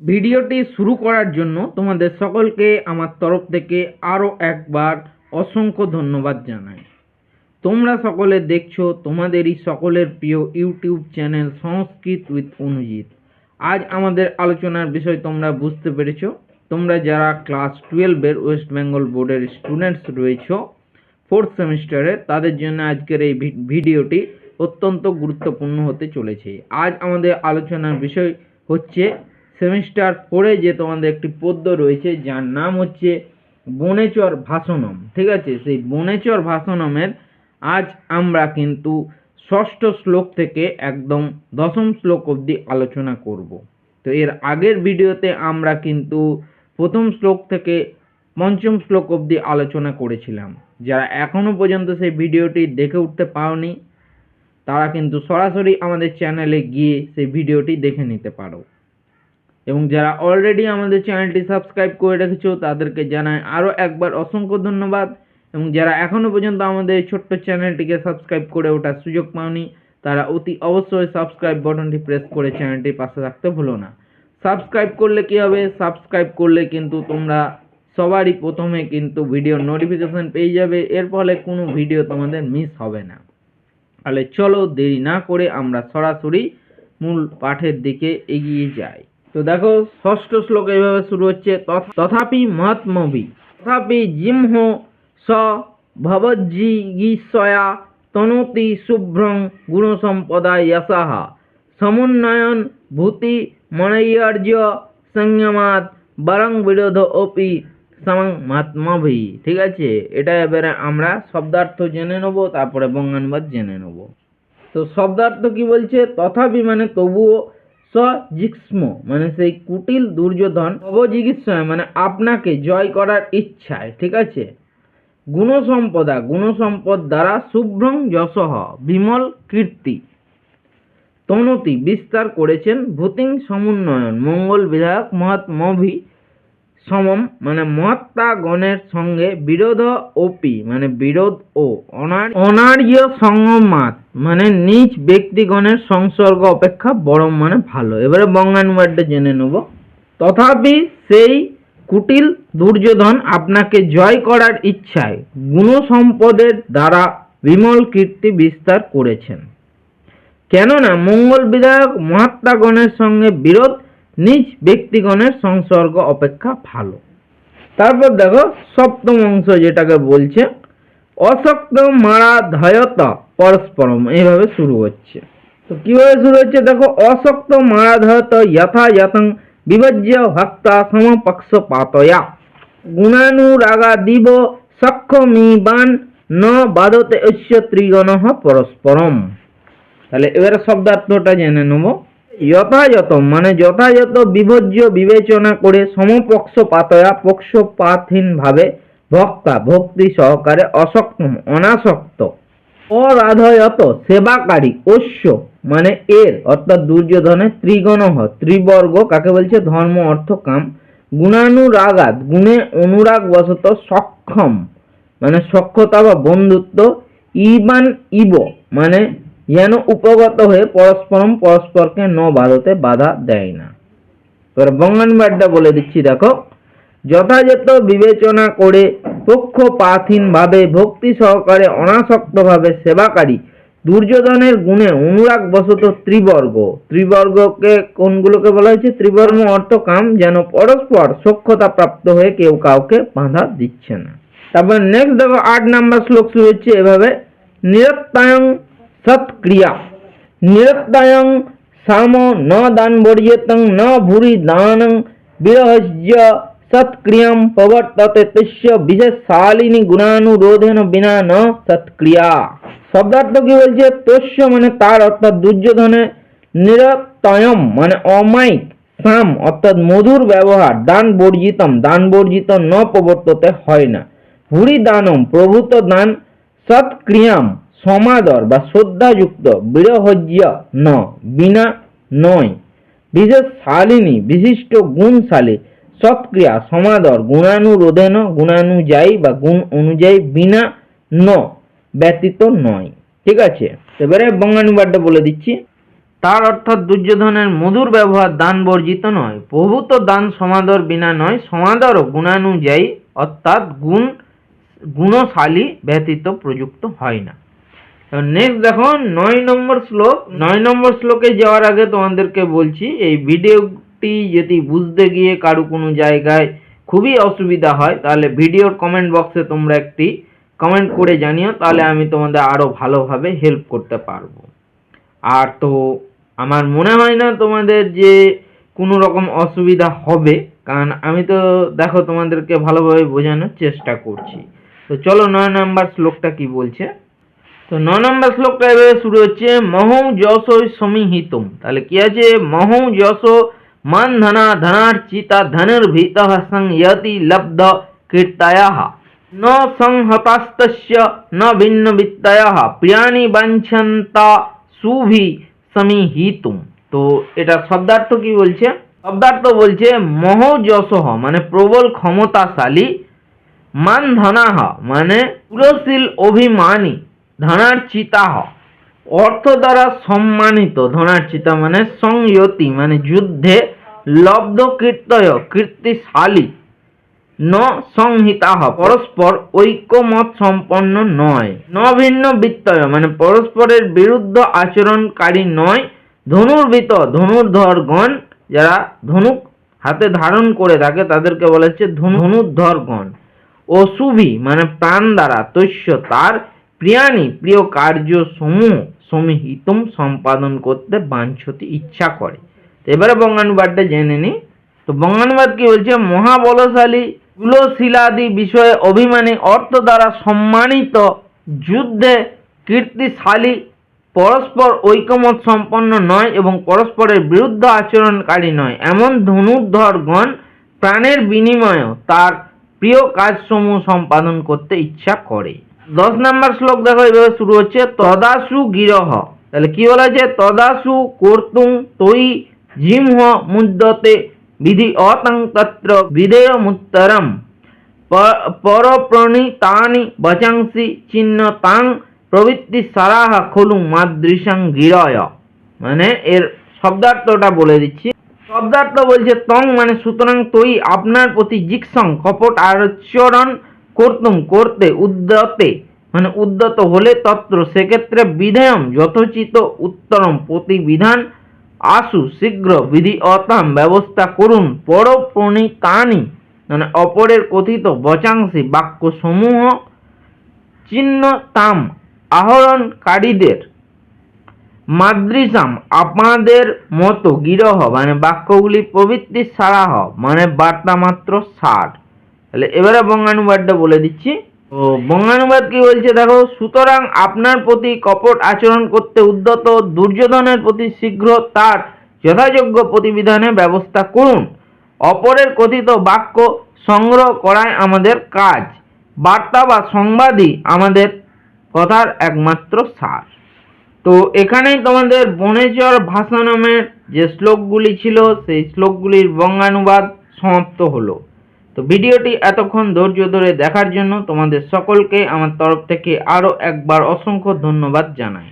ভিডিওটি শুরু করার জন্য তোমাদের সকলকে আমার তরফ থেকে আরও একবার অসংখ্য ধন্যবাদ জানাই। তোমরা সকলে দেখছো তোমাদেরই সকলের প্রিয় YouTube channel Sanskrit with Anujit. আজ আমাদের আলোচনার বিষয় তোমরা বুঝতে পেরেছো। তোমরা যারা ক্লাস 12-এর ওয়েস্ট বেঙ্গল বোর্ডের স্টুডেন্টস রয়েছো 4th সেমিস্টারে, তাদের জন্য আজকের এই ভিডিওটি অত্যন্ত গুরুত্বপূর্ণ হতে চলেছে। আজ আমাদের আলোচনার বিষয় হচ্ছে সেমিস্টার 4-এ যে তোমাদের একটি পদ্য রয়েছে যার নাম হচ্ছে বনেচর ভাষণম। ঠিক আছে, সেই বনেচর ভাষণমের আজ আমরা কিন্তু 6ষ্ঠ শ্লোক থেকে একদম 10ম শ্লোক অবধি আলোচনা করব। তো এর আগের ভিডিওতে আমরা কিন্তু 1ম শ্লোক থেকে 5ম শ্লোক অবধি আলোচনা করেছিলাম। যারা এখনো পর্যন্ত সেই ভিডিওটি দেখে উঠতে পাওনি তারা কিন্তু সরাসরি আমাদের চ্যানেলে গিয়ে সেই ভিডিওটি দেখে নিতে পারো, এবং যারা অলরেডি আমাদের চ্যানেলটি সাবস্ক্রাইব করে রেখেছো তাদেরকে জানাই আরও একবার অসংখ্য ধন্যবাদ, এবং যারা এখনো পর্যন্ত আমাদের এই ছোট্ট চ্যানেলটিকে সাবস্ক্রাইব করে ওঠার সুযোগ পাওনি তারা অতি অবশ্যই সাবস্ক্রাইব বাটনটি প্রেস করে চ্যানেলটির পাশে থাকতে ভুলো না। সাবস্ক্রাইব করলে কি হবে, সাবস্ক্রাইব করলে কিন্তু তোমরা সবারই প্রথমে কিন্তু ভিডিও নোটিফিকেশন পেয়ে যাবে, এর ফলে কোনো ভিডিও তোমাদের মিস হবে না। তাহলে চলো দেরি না করে আমরা সরাসরি মূল পাঠের দিকে এগিয়ে যাই। তো দেখো 6ষ্ঠ শ্লোক এইভাবে শুরু হচ্ছে, তথাপি মহাত্মভি তথাপি জিম্হ স ভবজ্জিগীষয়া তনোতি শুভ্রং গুণসম্পদা যশঃ সমুন্নয়ন ভূতি মনৈর্য সংযমাৎ বরং বিরোধ অপি সমং মহাত্মভি। ঠিক আছে, এটা এবারে আমরা শব্দার্থ জেনে নেব, তারপরে বঙ্গানুবাদ জেনে নেব। তো শব্দার্থ কি বলছে, তথাপি মানে তবুও, সজিক্ষ্ম মানে সেই কুটিল দুর্যোধন, অবজিগীষায় মানে আপনাকে জয় করার ইচ্ছায়। ঠিক আছে, গুণসম্পদা গুণসম্পদ দ্বারা, শুভ্রং যশঃ বিমল কীর্তি, তনতি বিস্তার করেছেন, ভূতিং সমুন্নয়ন মঙ্গল বিধায়ক, মহাত্মভি সমম মানে মহাত্মা গণের সঙ্গে, বিরোধ ওপি মানে বিরোধ ও, অনার্য সংযমাৎ মানে নিজ ব্যক্তিগণের সংসর্গ অপেক্ষা বরং মানে ভালো। এবারে বঙ্গানুবাদটা জেনে নেব। তথাপি সেই কুটিল দুর্যোধন আপনাকে জয় করার ইচ্ছায় গুণসম্পদের দ্বারা বিমল কীর্তি বিস্তার করেছেন, কেননা মঙ্গল বিধায়ক মহাত্মাগণের সঙ্গে বিরোধ নিজ ব্যক্তিগণের সংসর্গ অপেক্ষা ভালো। তারপর দেখো 7ম অংশ যেটাকে বলছে, অশক্ত মারা ধয়ত পরস্পরম, এইভাবে শুরু হচ্ছে। তো কিভাবে শুরু হচ্ছে দেখো, অশক্ত মারা ধয়ত যথা যথং বিভজ্য ভক্তা সমপক্ষপাতয়া গুণানুরাগা দিব সক্ষমিবান ন বাধতে অস্য ত্রিগণঃ পরস্পরম। তাহলে এবারে শব্দার্থটা জেনে নেব। যথাযথ মানে যথাযথ, বিভজ্য বিবেচনা করে, সমপক্ষপাতয়া পক্ষপাতহীন ভাবে, ভক্তা ভক্তি সহকারে, অসক্তম অনাসক্ত, অরাধয়ত সেবাকারী, অশ্য মানে এর অর্থাৎ দুর্যোধনের, ত্রিগণঃ ত্রিবর্গ কাকে বলছে, ধর্ম অর্থ কাম, গুণানুরাগাৎ গুণে অনুরাগ বশত, সক্ষম মানে সক্ষতা বা বন্ধুত্ব, ইবান ইব মানে যেন উপগত হয়ে, পরস্পরম পরস্পরকে ন বাধতে বাধা দেয় না। এবার বঙ্গানুবাদটা বলে দিচ্ছি দেখো, যথাযথ বিবেচনা করে, পক্ষপাতহীন ভাবে, ভক্তি সহকারে, অনাসক্ত ভাবে সেবাকারী দুর্যোধনের গুণে অনুরাগ বশত, ত্রিবর্গ ত্রিবর্গকে কোনগুলোকে বলা হয়েছে, ত্রিবর্গ অর্থ কাম, যেন পরস্পর সখ্যতা প্রাপ্ত হয়ে কেউ কাউকে বাধা দিচ্ছে না। তারপর নেক্সট দেখো 8 নম্বর শ্লোক শুরু হচ্ছে এভাবে, নিরত্তায়ং সৎক্রিয়া নিরত্তায়ং সাম ন দান বর্জেতং ন ভুরি দানং বিরহজ্য সৎক্রিয়াম প্রবর্ততে তস্য বিশেষশালিনী গুণানুরোধেন বিনা ন সৎক্রিয়া। শব্দার্থ কি বলছে, তস্য মানে তার অর্থাৎ দুর্যোধনের, নিরত্যয়ম মানে অমায়িক, সাম অর্থাৎ মধুর ব্যবহার, দান বর্জিতম দান বর্জিত, ন প্রবর্ততে হয় না, ভুরি দানম প্রভূত দান, সৎক্রিয়াম সমাদর বা শ্রদ্ধাযুক্ত, বিরহজ্য ন বিনা নয়, বিশেষশালিনী বিশিষ্ট গুণশালী, সৎক্রিয়া সমাদর, গুণানুরোধেন গুণানুযায়ী বা গুণ অনুযায়ী, বিনা ন ব্যতীত নয়। ঠিক আছে, এবারে বঙ্গানুবাদটা বলে দিচ্ছি। তার অর্থাৎ দুর্যোধনের মধুর ব্যবহার দান বর্জিত নয়। প্রভূত দান সমাদর বিনা নয়, সমাদরও গুণানুযায়ী অর্থাৎ গুণশালী ব্যতীত প্রযুক্ত হয় না। নেক্সট দেখো 9 নম্বর শ্লোক। 9 নম্বর শ্লোকে যাওয়ার আগে তোমাদেরকে বলছি, এই ভিডিওটি যদি বুঝতে গিয়ে কারো কোনো জায়গায় খুবই অসুবিধা হয় তাহলে ভিডিওর কমেন্ট বক্সে তোমরা একটি কমেন্ট করে জানিও, তাহলে আমি তোমাদের আরও ভালোভাবে হেল্প করতে পারবো। আর তো আমার মনে হয় না তোমাদের যে কোনো রকম অসুবিধা হবে, কারণ আমি তো দেখো তোমাদেরকে ভালোভাবে বোঝানোর চেষ্টা করছি। তো চলো 9 নম্বর শ্লোকটা কি বলছে। তো 9 নম্বর শ্লোকটা এভাবে শুরু হচ্ছে, মহৌ যশ সমিহিতুম। তাহলে কি আছে, মহৌ যশ মান ধনা ধনার্চিতা ধনুর্ভীতঃ সংয়তি লব্ধ কীর্তায়াঃ ন সংহতাস্তস্য ন ভিন্ন বিত্তয়ঃ প্রিয়ানি বাঞ্ছন্তা সুভি সমিহিতুম। তো এটা শব্দার্থ কি বলছে? শব্দার্থ বলছে মহৌ যশঃ মানে প্রবল ক্ষমতাশালী, মান ধনাহ মানে পুরশীল অভিমানী, ধনার্চিতাহ অর্থ দ্বারা সম্মানিত, ধনার্চিতা মানে সংয়তি মানে যুদ্ধে, লব্ধ কীর্তয় কীর্তিশালী, ন সংহিতাহ পরস্পর ঐক্যমত সম্পন্ন নয়, ন ভিন্ন বিত্তয় মানে পরস্পরের বিরুদ্ধ আচরণকারী নয়, ধনুর্ভীত ধনুর্ধরগণ যারা ধনুক হাতে ধারণ করে থাকে তাদেরকে বলা হচ্ছে ধনুর্ধরগণ, অশুভি মানে প্রাণ দ্বারা, তস্য তার, প্রিয়ানি প্রিয় কার্য সমূহ, সমিহিতম সম্পাদন করতে বাঞ্ছতি ইচ্ছা করে। এবারে বঙ্গানুবাদটা জেনে নি। তো বঙ্গানুবাদ কি বলছে, মহাবলশালী কুলশীলাদি বিষয়ে অভিমানী, অর্থ দ্বারা সম্মানিত, যুদ্ধে কীর্তিশালী, পরস্পর ঐকমত সম্পন্ন নয় এবং পরস্পরের বিরুদ্ধ আচরণকারী নয়, এমন ধনুর্ধরগণ প্রাণের বিনিময়ে তার প্রিয় কাজসমূহ সম্পাদন করতে ইচ্ছা করে। 10 নম্বর শ্লোক দেখো এভাবে শুরু হচ্ছে, তদাসু গিরহ। তাহলে কি বলা হয়েছে, তদাসু কর্তুং তৈ জিম্হ মুদ্যতে বিধি অতং তত্র বিধেয়মুত্তরম পরপ্রণীতানি বচাংসি চিহ্ন তাং প্রবৃত্তি সারাহ খলু মাদৃশং গিরয়। মানে এর শব্দার্থটা বলে দিচ্ছি। শব্দার্থ বলছে তং মানে সুতরাং, তৈ আপনার প্রতি, জিক্সং কপট আচরণ, কর্তুম করতে, উদ্যতে মানে উদ্যত হলে, তত্র সেক্ষেত্রে, বিধেয়ম যথোচিত, উত্তরম প্রতিবিধান, আশু শীঘ্র, বিধি অতাম ব্যবস্থা করুন, পরপ্রণীতানি মানে অপরের কথিত, বচাংসি বাক্য সমূহ, চিহ্ন তাম আহরণকারীদের, মাদৃশাম আপনাদের মতো, গিরহ মানে বাক্যগুলি, প্রবৃত্তি সারাহ মানে বার্তা মাত্র সার। তাহলে এবারে বঙ্গানুবাদটা বলে দিচ্ছি। তো বঙ্গানুবাদ কি বলছে দেখো, সুতরাং আপনার প্রতি কপট আচরণ করতে উদ্যত দুর্যোধনের প্রতি শীঘ্র তার যথাযোগ্য প্রতিবিধানে ব্যবস্থা করুন, অপরের কথিত বাক্য সংগ্রহ করাই আমাদের কাজ, বার্তা বা সংবাদই আমাদের কথার একমাত্র সার। তো এখানেই তোমাদের বনেচর ভাষা নামের যে শ্লোকগুলি ছিল সেই শ্লোকগুলির বঙ্গানুবাদ সমাপ্ত হলো। তো ভিডিওটি এতক্ষণ ধৈর্য ধরে দেখার জন্য তোমাদের সকলকে আমার তরফ থেকে আরও একবার অসংখ্য ধন্যবাদ জানাই।